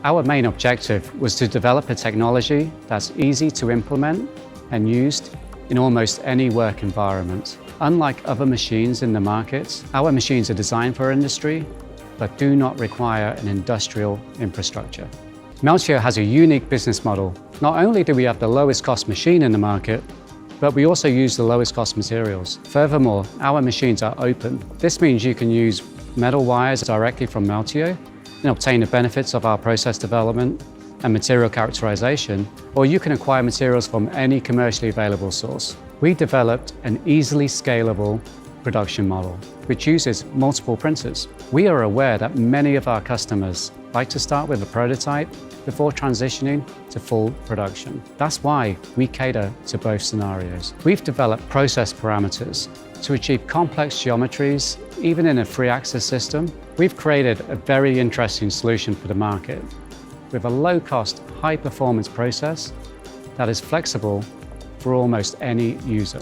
Our main objective was to develop a technology that's easy to implement and used in almost any work environment. Unlike other machines in the market, our machines are designed for industry, but do not require an industrial infrastructure. Meltio has a unique business model. Not only do we have the lowest cost machine in the market, but we also use the lowest cost materials. Furthermore, our machines are open. This means you can use metal wires directly from Meltio and obtain the benefits of our process development and material characterization, or you can acquire materials from any commercially available source. We developed an easily scalable production model, which uses multiple printers. We are aware that many of our customers like to start with a prototype before transitioning to full production. That's why we cater to both scenarios. We've developed process parameters to achieve complex geometries, even in a free-access system. We've created a very interesting solution for the market with a low-cost, high-performance process that is flexible for almost any user.